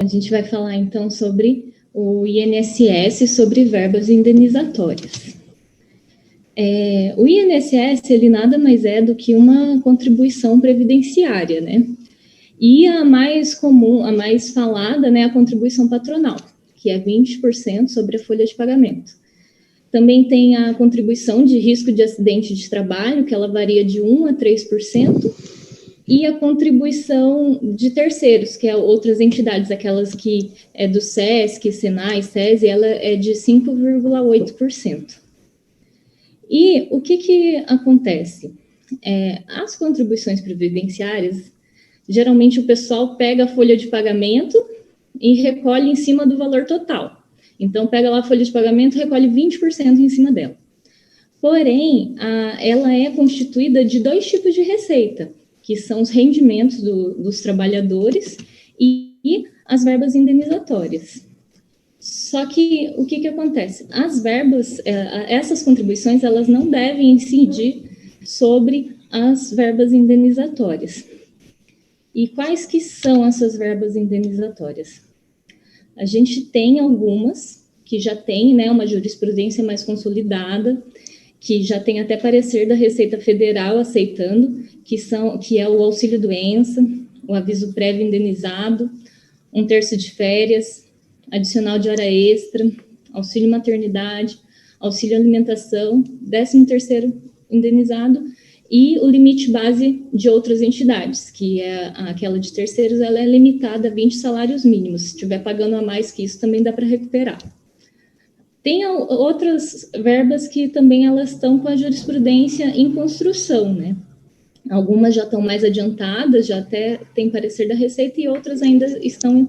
A gente vai falar então sobre o INSS, sobre verbas indenizatórias. O INSS, ele nada mais é do que uma contribuição previdenciária, né? E a mais comum, a mais falada, né, a contribuição patronal, que é 20% sobre a folha de pagamento. Também tem a contribuição de risco de acidente de trabalho, que ela varia de 1% a 3%, e a contribuição de terceiros, que é outras entidades, aquelas que é do SESC, Senai, SESI, ela é de 5,8%. E o que acontece? As contribuições previdenciárias, geralmente o pessoal pega a folha de pagamento e recolhe em cima do valor total. Então, pega lá a folha de pagamento e recolhe 20% em cima dela. Porém, ela é constituída de 2 tipos de receita, que são os rendimentos dos trabalhadores e as verbas indenizatórias. Só que o que acontece? As verbas, essas contribuições, elas não devem incidir sobre as verbas indenizatórias. E quais que são essas verbas indenizatórias? A gente tem algumas que já tem, né, uma jurisprudência mais consolidada, que já tem até parecer da Receita Federal aceitando, que é o auxílio-doença, o aviso prévio indenizado, 1/3 de férias, adicional de hora extra, auxílio-maternidade, auxílio-alimentação, 13º indenizado e o limite base de outras entidades, que é aquela de terceiros, ela é limitada a 20 salários mínimos. Se estiver pagando a mais que isso, também dá para recuperar. Tem outras verbas que também elas estão com a jurisprudência em construção, né? Algumas já estão mais adiantadas, já até tem parecer da Receita, e outras ainda estão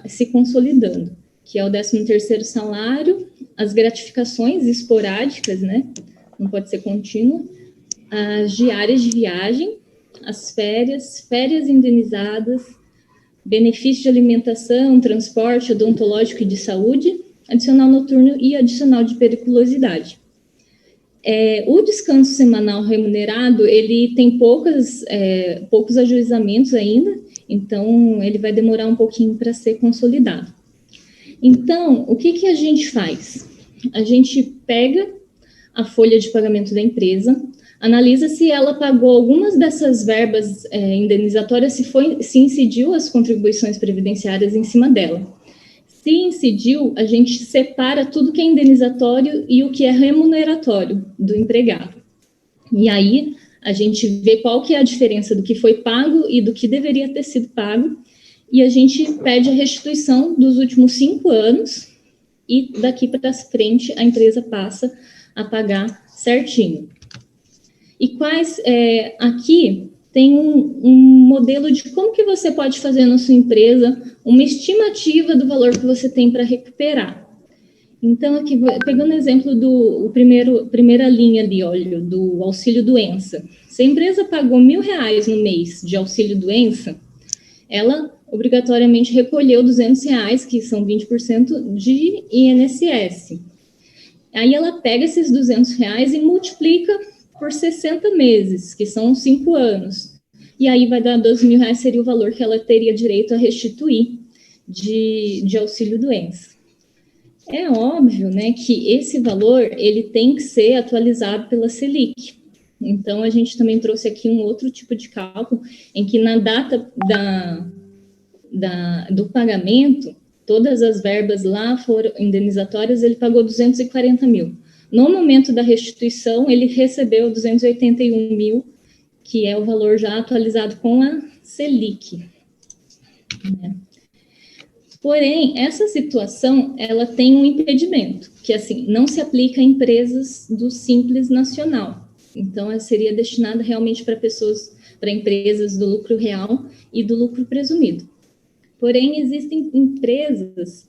se consolidando, que é o 13º salário, as gratificações esporádicas, né? Não pode ser contínua, as diárias de viagem, as férias indenizadas, benefício de alimentação, transporte odontológico e de saúde, adicional noturno e adicional de periculosidade. O descanso semanal remunerado, ele tem poucos ajuizamentos ainda, então ele vai demorar um pouquinho para ser consolidado. Então, o que a gente faz? A gente pega a folha de pagamento da empresa, analisa se ela pagou algumas dessas verbas indenizatórias, se incidiu as contribuições previdenciárias em cima dela. Se incidiu, a gente separa tudo que é indenizatório e o que é remuneratório do empregado. E aí, a gente vê qual que é a diferença do que foi pago e do que deveria ter sido pago, e a gente pede a restituição dos últimos 5 anos, e daqui para frente a empresa passa a pagar certinho. E aqui tem um modelo de como que você pode fazer na sua empresa uma estimativa do valor que você tem para recuperar. Então, aqui, pegando o exemplo primeira linha ali, olha, do auxílio-doença. Se a empresa pagou R$1.000 no mês de auxílio-doença, ela obrigatoriamente recolheu R$200, que são 20% de INSS. Aí ela pega esses R$200 e multiplica por 60 meses, que são 5 anos. E aí vai dar R$12.000, seria o valor que ela teria direito a restituir de auxílio-doença. É óbvio, né, que esse valor ele tem que ser atualizado pela Selic. Então, a gente também trouxe aqui um outro tipo de cálculo, em que na data do pagamento, todas as verbas lá foram indenizatórias, ele pagou 240 mil. No momento da restituição, ele recebeu 281 mil, que é o valor já atualizado com a Selic. Porém, essa situação, ela tem um impedimento, que assim, não se aplica a empresas do Simples Nacional. Então, ela seria destinada realmente para empresas do lucro real e do lucro presumido. Porém, existem empresas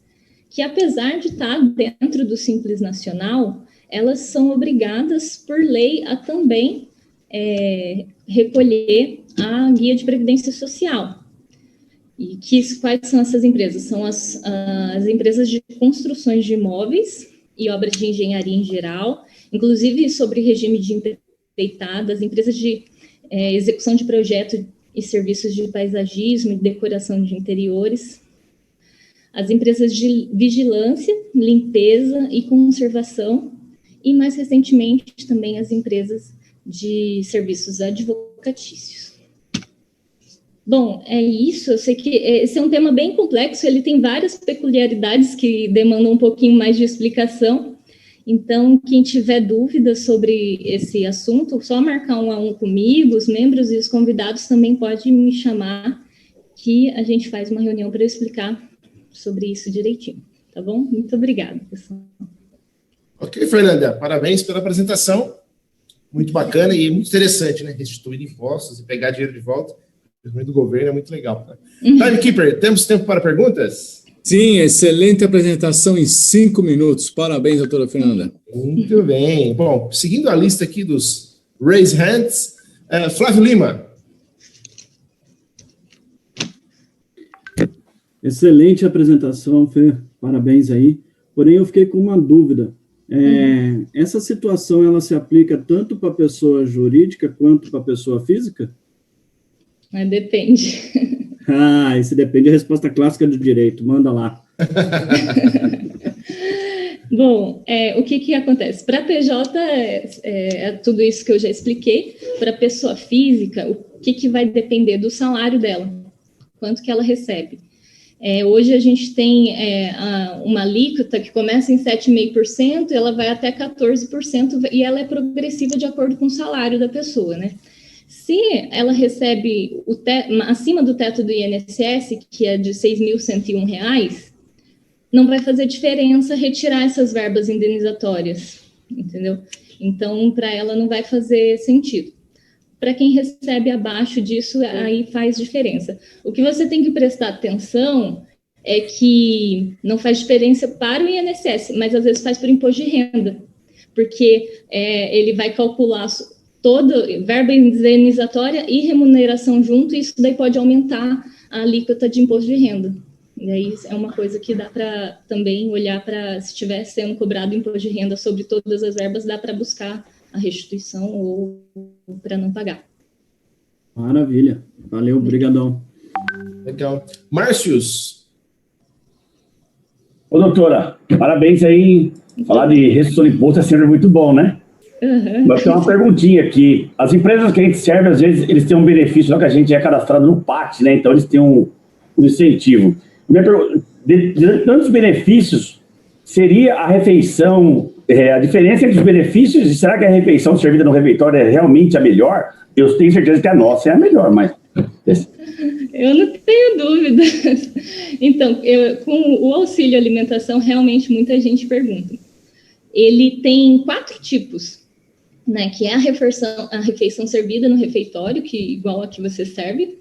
que, apesar de estar dentro do Simples Nacional, elas são obrigadas, por lei, a também recolher a guia de previdência social. E quais são essas empresas? São as empresas de construções de imóveis e obras de engenharia em geral, inclusive sobre regime de empreitada, as empresas de execução de projeto e serviços de paisagismo e decoração de interiores, as empresas de vigilância, limpeza e conservação, e mais recentemente também as empresas de serviços advocatícios. Bom, é isso. Eu sei que esse é um tema bem complexo, ele tem várias peculiaridades que demandam um pouquinho mais de explicação. Então, quem tiver dúvidas sobre esse assunto, só marcar 1 a 1 comigo, os membros e os convidados também podem me chamar, que a gente faz uma reunião para eu explicar sobre isso direitinho, tá bom? Muito obrigada, pessoal. Ok, Fernanda, parabéns pela apresentação, muito bacana e muito interessante, né? Restituir impostos e pegar dinheiro de volta, principalmente do governo, é muito legal. Tá? Timekeeper, temos tempo para perguntas? Sim, excelente apresentação em 5 minutos. Parabéns, doutora Fernanda. Muito bem. Bom, seguindo a lista aqui dos raise hands, Flávio Lima. Excelente apresentação, Fê. Parabéns aí. Porém, eu fiquei com uma dúvida. Essa situação, ela se aplica tanto para a pessoa jurídica quanto para a pessoa física? Depende. Isso depende da resposta clássica do direito. Manda lá. Bom, o que acontece? Para a PJ, é tudo isso que eu já expliquei. Para a pessoa física, o que vai depender do salário dela, quanto que ela recebe. Hoje a gente tem uma alíquota que começa em 7,5%, ela vai até 14%, e ela é progressiva de acordo com o salário da pessoa, né? Se ela recebe acima do teto do INSS, que é de R$ 6.101, não vai fazer diferença retirar essas verbas indenizatórias, entendeu? Então, para ela não vai fazer sentido. Para quem recebe abaixo disso, aí faz diferença. O que você tem que prestar atenção é que não faz diferença para o INSS, mas às vezes faz por imposto de renda, porque ele vai calcular toda verba indenizatória e remuneração junto, e isso daí pode aumentar a alíquota de imposto de renda. E aí é uma coisa que dá para também olhar para, se estiver sendo cobrado imposto de renda sobre todas as verbas, dá para buscar a restituição ou para não pagar. Maravilha. Valeu, brigadão. Legal. Márcios. Ô, doutora, parabéns aí. Falar de restituição de imposto é sempre muito bom, né? Uhum. Mas tem uma perguntinha aqui. As empresas que a gente serve, às vezes, eles têm um benefício, só que a gente é cadastrado no PAT, né? Então, eles têm um incentivo. Minha pergunta, de tantos benefícios, seria a refeição, a diferença entre os benefícios, e será que a refeição servida no refeitório é realmente a melhor? Eu tenho certeza que a nossa é a melhor, mas... Eu não tenho dúvidas. Então, com o auxílio alimentação, realmente muita gente pergunta. Ele tem 4 tipos, né? Que é a refeição servida no refeitório, que igual a que você serve.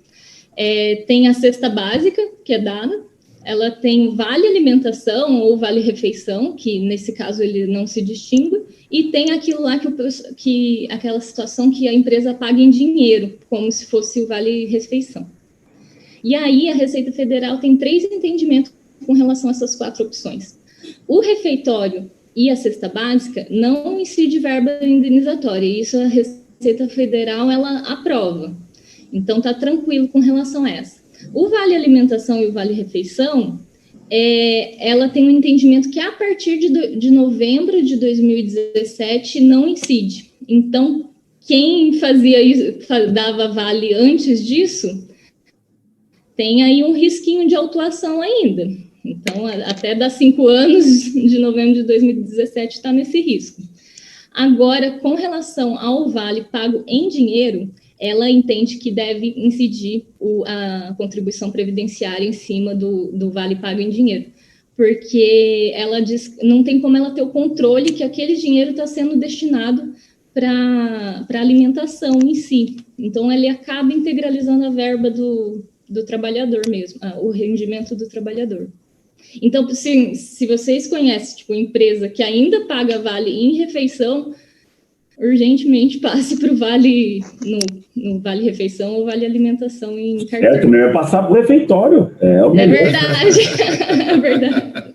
Tem a cesta básica, que é dada. Ela tem vale alimentação ou vale refeição, que nesse caso ele não se distingue. E tem aquilo lá aquela situação que a empresa paga em dinheiro, como se fosse o vale refeição. E aí a Receita Federal tem 3 entendimentos com relação a essas 4 opções. O refeitório e a cesta básica não incide verba indenizatória, e isso a Receita Federal ela aprova. Então está tranquilo com relação a essa. O vale alimentação e o vale refeição, ela tem um entendimento que a partir de novembro de 2017 não incide. Então, quem fazia isso, dava vale antes disso, tem aí um risquinho de autuação ainda. Então, até dar 5 anos de novembro de 2017 está nesse risco. Agora, com relação ao vale pago em dinheiro, ela entende que deve incidir a contribuição previdenciária em cima do vale pago em dinheiro, porque ela diz não tem como ela ter o controle que aquele dinheiro está sendo destinado para alimentação em si. Então, ele acaba integralizando a verba do trabalhador mesmo, o rendimento do trabalhador. Então, se vocês conhecem, empresa que ainda paga vale em refeição, urgentemente passe para o vale no vale refeição ou vale alimentação em cartão. Certo, eu ia passar para o refeitório. É verdade. É verdade.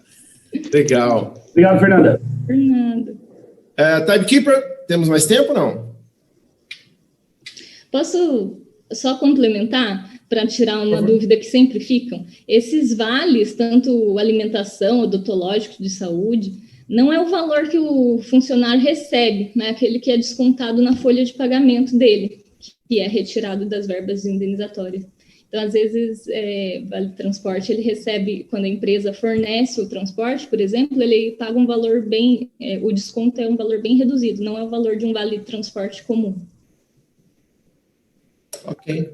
Legal. Obrigado, Fernanda. Por nada. Timekeeper, temos mais tempo ou não? Posso só complementar, para tirar uma dúvida que sempre ficam, esses vales, tanto alimentação, odontológico, de saúde, não é o valor que o funcionário recebe, né? Aquele que é descontado na folha de pagamento dele, que é retirado das verbas indenizatórias. Então, às vezes, vale transporte, ele recebe, quando a empresa fornece o transporte, por exemplo, ele paga um valor bem, o desconto é um valor bem reduzido, não é o valor de um vale transporte comum. Ok.